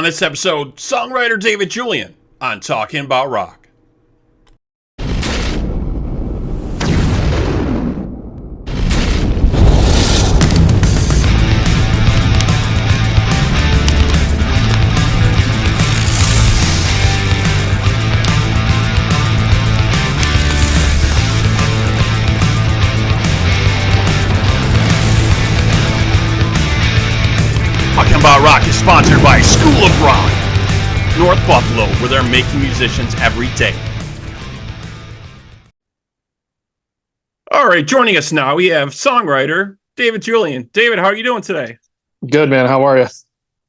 On this episode, songwriter David Julian on Talking About Rock. Talking About Rock is sponsored by School of Rock, North Buffalo, where they're making musicians every day. All right, joining us now, we have songwriter David Julian. David, how are you doing today? Good, man. How are you?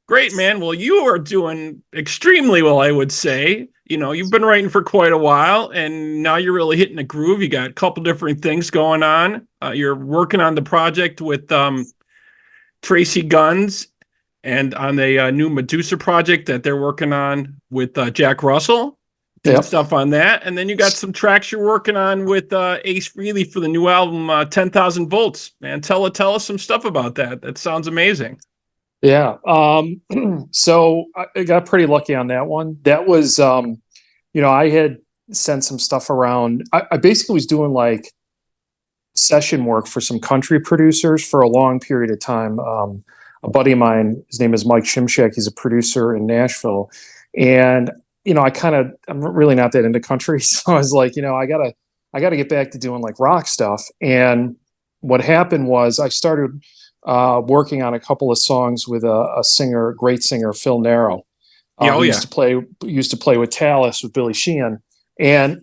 Great, man. Well, you are doing extremely well, I would say. You know, you've been writing for quite a while, and now you're really hitting a groove. You got a couple different things going on. You're working on the project with Tracy Guns, and on the new Medusa project that they're working on with Jack Russell. Yep. Stuff on that. And then you got some tracks you're working on with Ace Frehley for the new album, 10,000 Volts. Man, tell us some stuff about that. That sounds amazing. Yeah. So I got pretty lucky on that one. That was, I had sent some stuff around. I basically was doing like session work for some country producers for a long period of time. A buddy of mine, his name is Mike Shimshak. He's a producer in Nashville. And, I'm really not that into country. So I was like, I gotta get back to doing like rock stuff. And what happened was I started working on a couple of songs with a great singer, Phil Narrow. Used to play with Talus with Billy Sheehan. And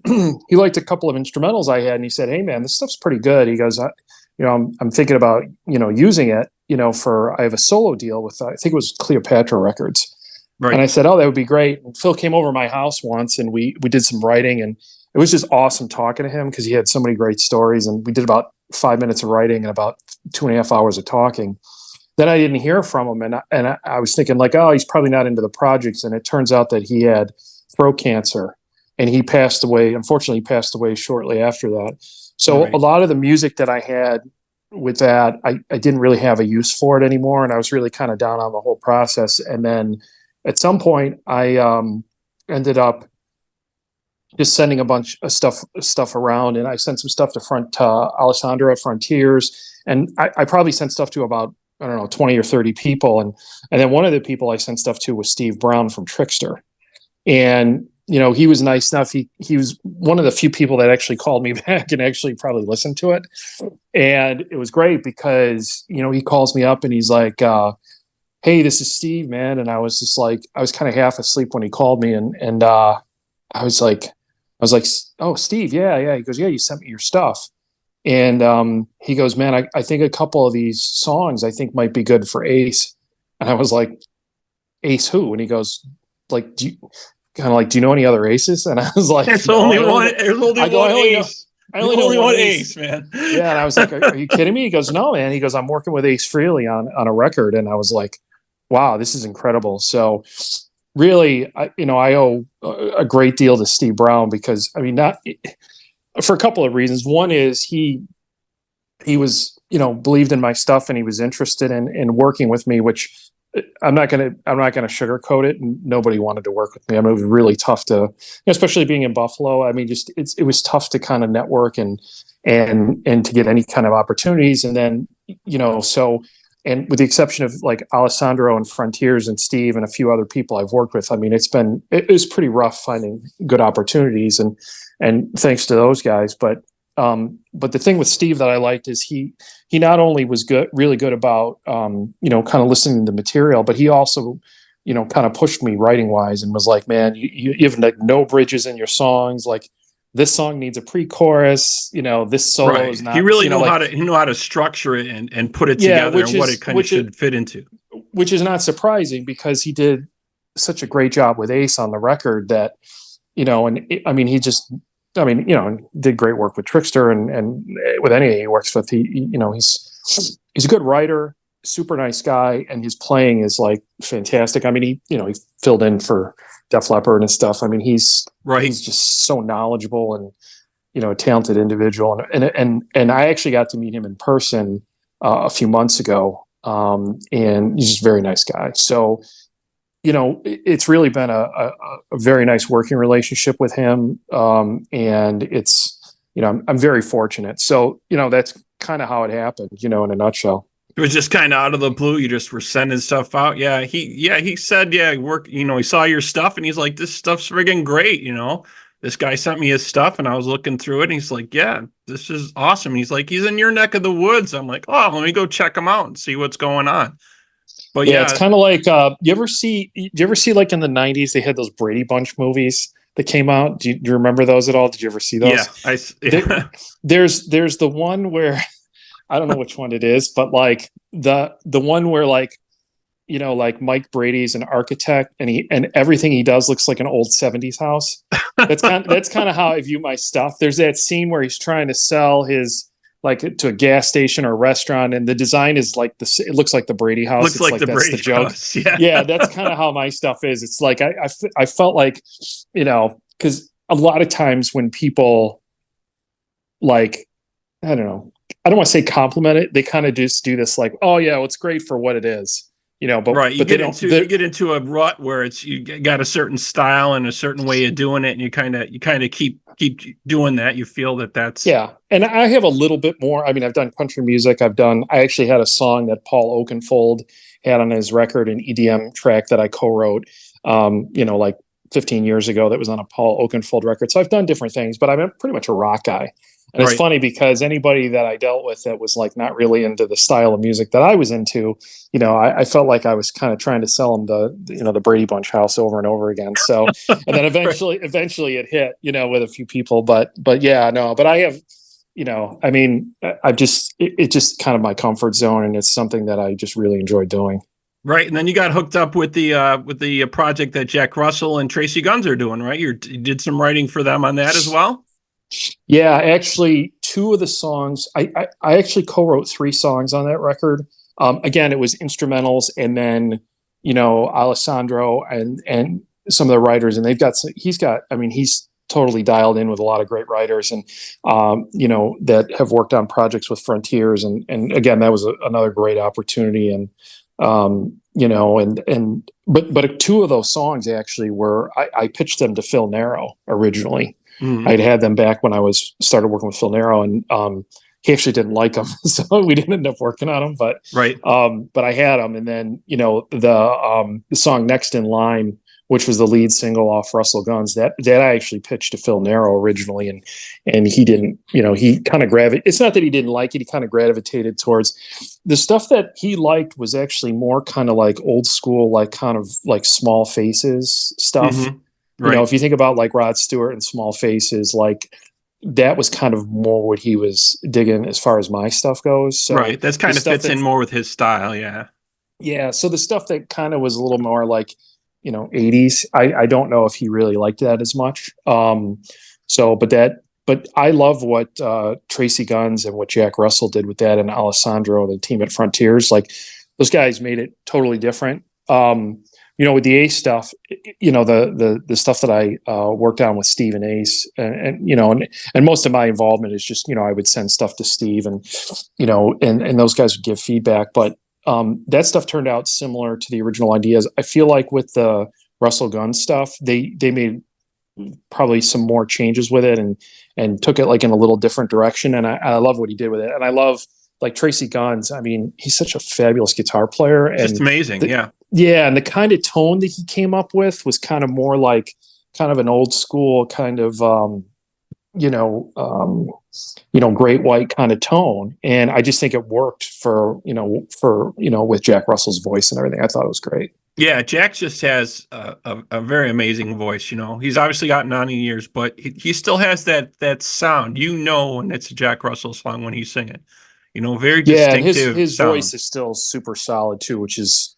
he liked a couple of instrumentals I had. And he said, "Hey man, this stuff's pretty good." He goes, I'm thinking about, using it, I have a solo deal with, I think it was Cleopatra Records. Right. And I said, "Oh, that would be great." And Phil came over to my house once and we did some writing, and it was just awesome talking to him because he had so many great stories. And we did about 5 minutes of writing and about 2.5 hours of talking. Then I didn't hear from him. And I was thinking like, oh, he's probably not into the projects. And it turns out that he had throat cancer and he passed away. Unfortunately, he passed away shortly after that. So A lot of the music that I had with that, I didn't really have a use for it anymore. And I was really kind of down on the whole process. And then at some point I ended up just sending a bunch of stuff around. And I sent some stuff to Alessandro at Frontiers. And I probably sent stuff to about, 20 or 30 people. And then one of the people I sent stuff to was Steve Brown from Trixter. And he was nice enough. He was one of the few people that actually called me back and actually probably listened to it. And it was great because, he calls me up and he's like, "Hey, this is Steve, man." And I was just like, I was kind of half asleep when he called me. And I was like, "Oh, Steve. Yeah. He goes, "Yeah, you sent me your stuff." And he goes, "Man, I think a couple of these songs I think might be good for Ace." And I was like, "Ace who?" And he goes, like, "Do you know any other Aces?" And I was like, "There's only one Ace. I only know one Ace, man." Yeah, and I was like, are you kidding me? He goes, "No, man." He goes, "I'm working with Ace Frehley on a record." And I was like, wow, this is incredible. So really, I owe a great deal to Steve Brown because, not for a couple of reasons. One is he was, believed in my stuff and he was interested in working with me, which I'm not gonna sugarcoat it. And nobody wanted to work with me. It was really tough to, especially being in Buffalo. It was tough to kind of network and to get any kind of opportunities. And then, and with the exception of like Alessandro and Frontiers and Steve and a few other people I've worked with, it was pretty rough finding good opportunities and thanks to those guys. But the thing with Steve that I liked is he not only was really good about, kind of listening to the material, but he also, kind of pushed me writing wise and was like, "Man, you have like no bridges in your songs. Like this song needs a pre-chorus, this solo is not." He really knew how to structure it and put it together and what it kind of should fit into. Which is not surprising because he did such a great job with Ace on the record that, did great work with Trixter and with anything he works with. He's a good writer, super nice guy, and his playing is like fantastic. He filled in for Def Leppard and stuff. He's just so knowledgeable and a talented individual. And I actually got to meet him in person a few months ago, and he's just a very nice guy. So it's really been a very nice working relationship with him. And it's, I'm very fortunate. So, that's kind of how it happened, in a nutshell. It was just kind of out of the blue. You just were sending stuff out. He said, yeah, he saw your stuff and he's like, this stuff's friggin' great. This guy sent me his stuff and I was looking through it and he's like, yeah, this is awesome. He's like, he's in your neck of the woods. I'm like, oh, let me go check him out and see what's going on. But Yeah, it's kind of like, you ever see like in the 90s, they had those Brady Bunch movies that came out. Do you remember those at all? Did you ever see those? Yeah. There's the one where I don't know which one it is, but like the one where like like Mike Brady's an architect and everything he does looks like an old 70s house. That's kind of how I view my stuff. There's that scene where he's trying to sell his like to a gas station or a restaurant, and the design is like it looks like the Brady house. Looks It's like like the that's Brady the joke. house. Yeah. Yeah, that's kind of how my stuff is. It's like I felt like, because a lot of times when people like, I don't know, I don't want to say compliment it. They kind of just do this like, oh yeah, well, it's great for what it is, but Right. but they don't. You get into a rut where you got a certain style and a certain way of doing it, and you kind of keep doing that. You feel that's Yeah, and I have a little bit more. I mean, I've done country music. I actually had a song that Paul Oakenfold had on his record, an EDM track that I co-wrote, like 15 years ago, that was on a Paul Oakenfold record. So I've done different things, but I'm pretty much a rock guy. And it's right. funny because anybody that I dealt with that was like not really into the style of music that I was into, I felt like I was kind of trying to sell them the Brady Bunch house over and over again. So, and then eventually it hit, with a few people, but yeah, no, but I have, I mean, it's just kind of my comfort zone, and it's something that I just really enjoy doing. Right. And then you got hooked up with the project that Jack Russell and Tracy Guns are doing, right? You did some writing for them on that as well. Yeah, actually, two of the songs, I actually co-wrote three songs on that record. Again, it was instrumentals, and then Alessandro and some of the writers, and he's totally dialed in with a lot of great writers, and that have worked on projects with Frontiers, and again, that was another great opportunity, and but two of those songs actually were I pitched them to Phil Narrow originally. Mm-hmm. I'd had them back when I started working with Phil Narrow, and he actually didn't like them, so we didn't end up working on them. But right. But I had them, and then the song "Next in Line," which was the lead single off Russell Guns, that I actually pitched to Phil Narrow originally, and he didn't. He kind of gravitated. It's not that he didn't like it; he kind of gravitated towards the stuff that he liked was actually more kind of like old school, like kind of like Small Faces stuff. Mm-hmm. Right. If you think about like Rod Stewart and Small Faces, like that was kind of more what he was digging as far as my stuff goes. So right. That's kind of fits in more with his style. Yeah. Yeah. So the stuff that kind of was a little more like, 80s, I don't know if he really liked that as much. But I love what Tracy Guns and what Jack Russell did with that, and Alessandro, the team at Frontiers. Like those guys made it totally different. With the Ace stuff, the stuff that I worked on with Steve and Ace, and most of my involvement is just, I would send stuff to Steve, and and those guys would give feedback. But that stuff turned out similar to the original ideas. I feel like with the Russell Gunn stuff, they made probably some more changes with it, and took it like in a little different direction. And I love what he did with it, and I love like Tracy Guns. I mean, he's such a fabulous guitar player, and just amazing. Yeah. Yeah, and the kind of tone that he came up with was kind of more like kind of an old school kind of great white kind of tone, and I just think it worked for with Jack Russell's voice and everything. I thought it was great. Yeah, Jack just has a very amazing voice. He's obviously gotten on in years, but he still has that sound. When it's a Jack Russell song when he's singing. Very distinctive. Yeah, and his sound. voice is still super solid too, which is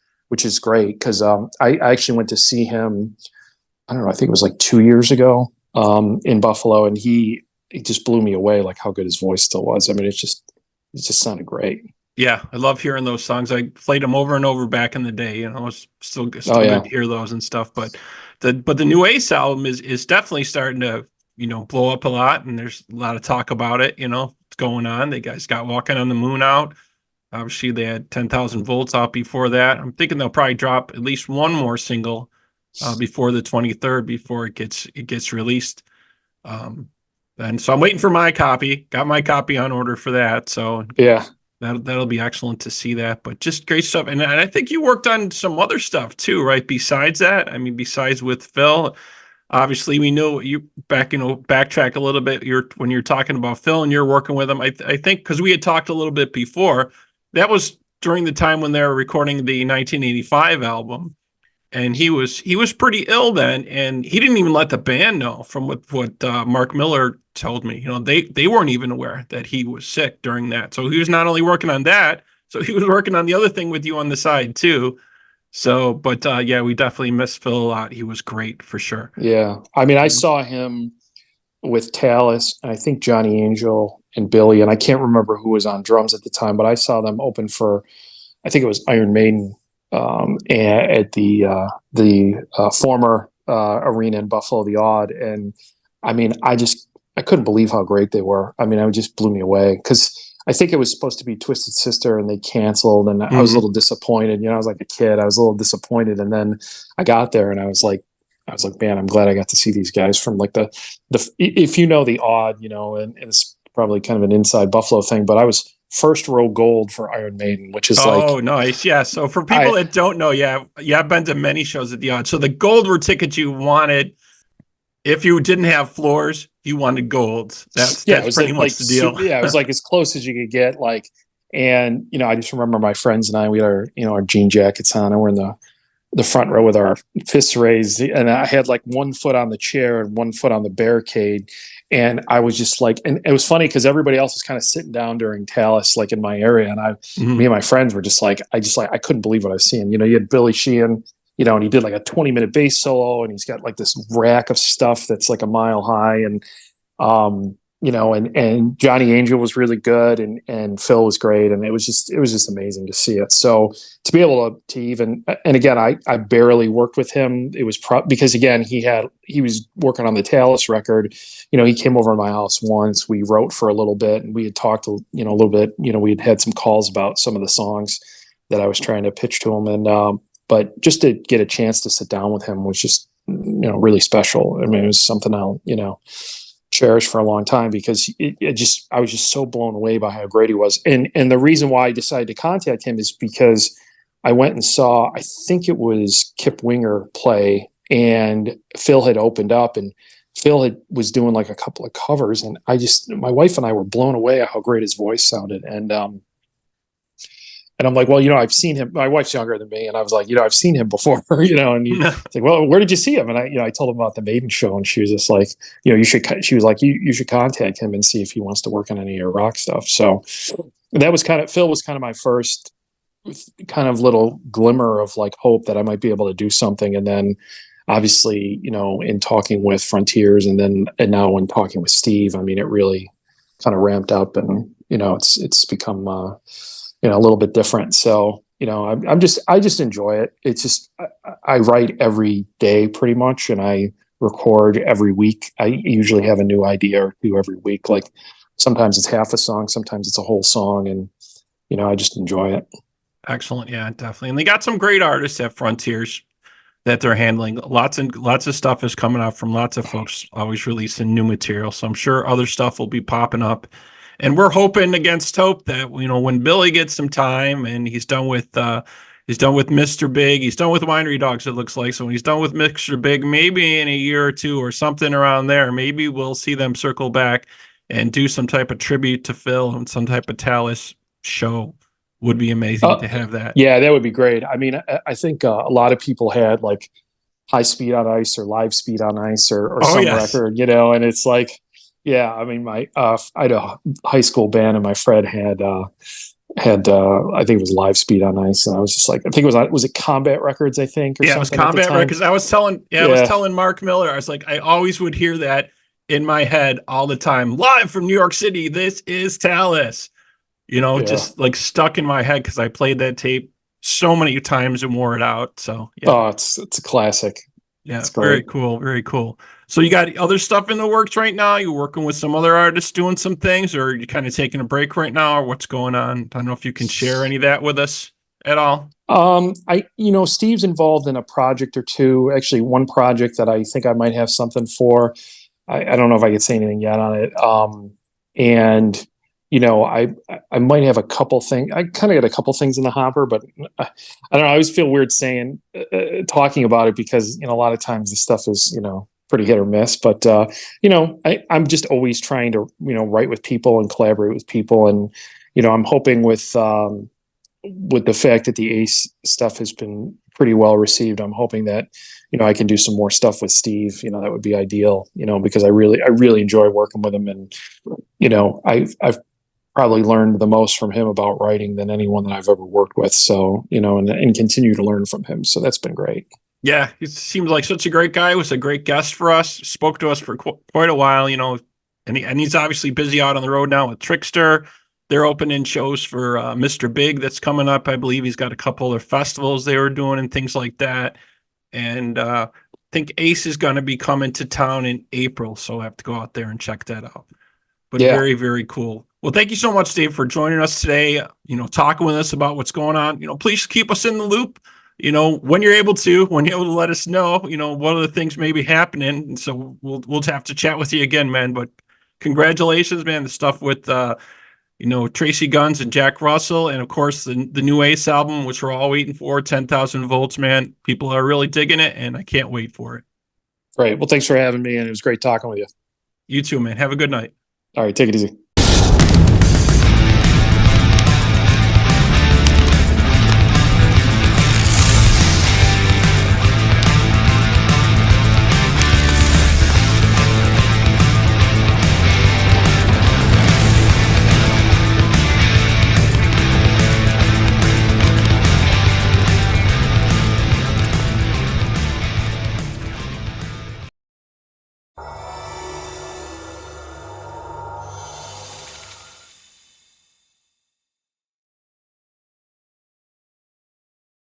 great, because I actually went to see him. I don't know. I think it was like 2 years ago in Buffalo, and he just blew me away, like how good his voice still was. I mean, it just sounded great. Yeah, I love hearing those songs. I played them over and over back in the day. It's still good to hear those and stuff. But the new Ace album is definitely starting to blow up a lot, and there's a lot of talk about it. What's going on? They guys got Walking on the Moon out. Obviously, they had 10,000 volts out before that. I'm thinking they'll probably drop at least one more single before the 23rd before it gets released. Um, and so I'm waiting for my copy. Got my copy on order for that. So Yeah. that'll be excellent to see that. But just great stuff. And I think you worked on some other stuff too, right? Besides that, I mean, besides with Phil, obviously we know you backtrack a little bit. When you're talking about Phil and you're working with him. I think because we had talked a little bit before, that was during the time when they were recording the 1985 album, and he was pretty ill then, and he didn't even let the band know. From what Mark Miller told me, they weren't even aware that he was sick during that. So he was not only working on that, so he was working on the other thing with you on the side too. So, but yeah, we definitely miss Phil a lot. He was great for sure. Yeah. I mean, I saw him with Talus, and I think Johnny Angel and Billy, and I can't remember who was on drums at the time, but I saw them open for, I think it was Iron Maiden, at the former arena in Buffalo, the Odd. And I mean, I couldn't believe how great they were. I mean, it just blew me away because I think it was supposed to be Twisted Sister and they canceled, and I was a little disappointed. I was like a kid. I was a little disappointed. And then I got there and I was like, man, I'm glad I got to see these guys from like if you know the Odd, and it's probably kind of an inside Buffalo thing, but I was first row gold for Iron Maiden, which is nice. Yeah. So for people that don't know, yeah, I've been to many shows at the Odd. So the gold were tickets you wanted. If you didn't have floors, you wanted golds. That's pretty much the deal. Yeah, it was like as close as you could get. And I just remember my friends and I, we had our jean jackets on, and we're in the front row with our fists raised, and I had like one foot on the chair and one foot on the barricade. And I was just like, and it was funny because everybody else was kind of sitting down during Talus, like in my area. And me and my friends were just like, I couldn't believe what I was seeing. You had Billy Sheehan, and he did like a 20-minute bass solo, and he's got like this rack of stuff that's like a mile high. And, and Johnny Angel was really good, and Phil was great. And it was just amazing to see it. So to be able to even, and again, I barely worked with him. It was because again, he was working on the Talus record. He came over to my house once. We wrote for a little bit, and we had talked, a little bit. We had some calls about some of the songs that I was trying to pitch to him, and but just to get a chance to sit down with him was just really special. I mean, it was something I'll cherish for a long time because I was just so blown away by how great he was. And the reason why I decided to contact him is because I went and saw, I think it was Kip Winger play, and Phil had opened up, and Phil was doing like a couple of covers, and my wife and I were blown away at how great his voice sounded. And I'm like, well, I've seen him. My wife's younger than me, and I was like, I've seen him before, and he's like, well, where did you see him? And I told him about the Maiden show, and she was just like, she was like, you should contact him and see if he wants to work on any of your rock stuff. So that was Phil was kind of my first kind of little glimmer of like hope that I might be able to do something. And then obviously, in talking with Frontiers, and now when talking with Steve, I mean, it really kind of ramped up, and, it's become, a little bit different. So, I just enjoy it. It's just, I write every day pretty much, and I record every week. I usually have a new idea or two every week. Like sometimes it's half a song, sometimes it's a whole song. And, I just enjoy it. Excellent. Yeah, definitely. And they got some great artists at Frontiers that they're handling. Lots of stuff is coming out from lots of folks always releasing new material. So I'm sure other stuff will be popping up. And we're hoping against hope that, when Billy gets some time and he's done with Mr. Big, he's done with Winery Dogs, it looks like. So when he's done with Mr. Big, maybe in a year or two or something around there, maybe we'll see them circle back and do some type of tribute to Phil and some type of Talus show. Would be amazing to have that. Yeah, that would be great. I mean, I think a lot of people had like High Speed on Ice or Live Speed on Ice or some record, and it's like, yeah, I mean, I had a high school band, and my friend had I think it was Live Speed on Ice, and I was just like, I think was it Combat Records, I think, or yeah, something. It was Combat Records. I was telling Mark Miller, I was like, I always would hear that in my head all the time, live from New York City. This is Talus, just like stuck in my head because I played that tape so many times and wore it out. So yeah. Oh, it's a classic. Yeah, It's very great. cool, very cool. So you got other stuff in the works right now? You working with some other artists doing some things, or are you kind of taking a break right now, or what's going on? I don't know if you can share any of that with us at all. Steve's involved in a project or two. Actually, one project that I think I might have something for. I don't know if I could say anything yet on it. And I might have a couple things. I kind of got a couple things in the hopper, but I don't know. I always feel weird saying, talking about it because a lot of times the stuff is pretty hit or miss. But I'm just always trying to write with people and collaborate with people, and I'm hoping with the fact that the Ace stuff has been pretty well received, I'm hoping that I can do some more stuff with Steve. That would be ideal. Because I really enjoy working with him, and I've probably learned the most from him about writing than anyone that I've ever worked with. So and continue to learn from him. So that's been great. Yeah, he seems like such a great guy. Was a great guest for us. Spoke to us for quite a while, and he's obviously busy out on the road now with Trixter. They're opening shows for Mr. Big that's coming up. I believe he's got a couple of festivals they were doing and things like that. And I think Ace is going to be coming to town in April, so I have to go out there and check that out. But Yeah. very, very cool. Well, thank you so much, Dave, for joining us today. Talking with us about what's going on. Please keep us in the loop. When you're able to, let us know. What other things may be happening. And so we'll have to chat with you again, man. But congratulations, man. The stuff with Tracy Guns and Jack Russell, and of course the new Ace album, which we're all waiting for, 10,000 Volts, man. People are really digging it, and I can't wait for it. Great. Well, thanks for having me, and it was great talking with you. You too, man. Have a good night. All right, take it easy.